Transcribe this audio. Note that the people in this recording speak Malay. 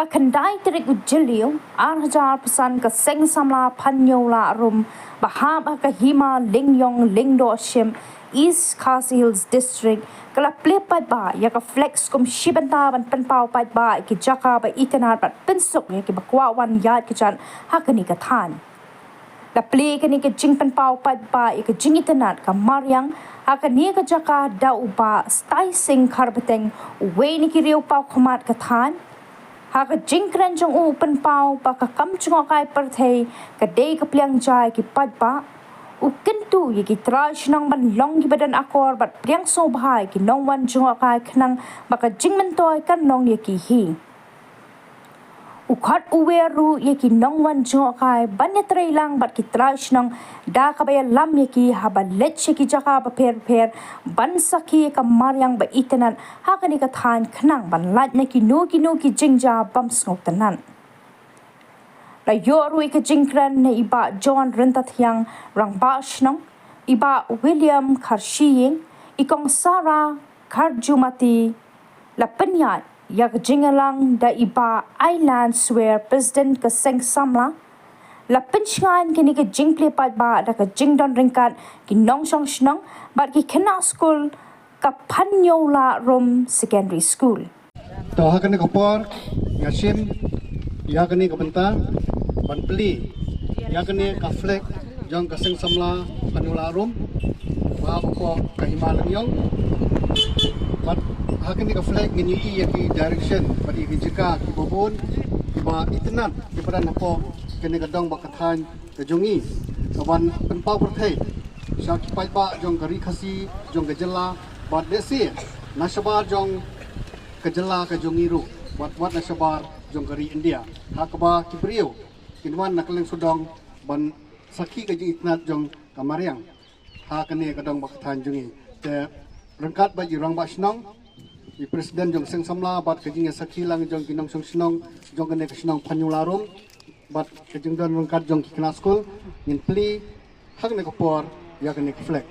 kendai terik ujeliu arhajar pesan ke Seng Samla Phanñiewlah Rum baham ke hima lingyong lingdo shim East Khasi Hills District kala Plie paidbah ya ka flex kum shibanta ban penpau paidbah ki jaka ba tnad bat pynsuk ya ki bakwa wan yat ki jan hakani ka than la Plie kani ke jing penpau paidbah ya ka jing tnad ka maryang hakani ka jaka da uba stai sing kharbeteng we ni ki riew pau khumat ka than haka jingkran jong u penpau pa ka kam jngohkai pyrthei ka dei ka pliang jai ki paidbah u kyntu ye ki trash nang ban long ki badan akor bat priang so bhai ki nongwan jngohkai khnang baka jingmentoi kan nong ye ki hi u khat uweru ye ki nongwan jngohkai ban ye trailang bat ki trash nang da ka ba lam ye ki haba let che ki jaka ba pher ban sakhi ka maryang ba itanan hakani ka than khnang ban lat ne ki nu ki jingja bam snok tanan la yoru ka jingkran ne iba John rentathiang rangba shnong iba William Kharshiying ikong Sara Kharjumati la penyat yak jingalang da iba island swear president ka Seng Samla la penchangan kini ke jing Plie paidbah da ka jing don ringkat ki nongsynshar bat ki kena school ka Phanñiewlah Rum secondary school to hakani khubor yasim yakani ka benta ban Plie yakani ka flag jong ka Seng Samla Phanñiewlah Rum Mawphor ka Himalayong bat hakani ka flag ngini yaki direction badi ki jika ki bobon ba itnad ki padan po kini kadang bakathan kejongi kawan penpau pyrthei syaki paidbah jong kari khasi jong gejela bat desi nasabar jong kejela kejongi ru wat nasabar jong kari India hakaba kibriu kinwan nakleng sudong ban sakhi keji itnad jong kamaryang hakani kadang bakathan jongi te rengkat baji rang basnong di presiden jong Seng Samla bat keji sakhi lang jong kinong song jong kene kesnong Phanñiewlah Rum bat kejeng don rengkat jong kena school ngin Plie hak ne kopor ya kene flag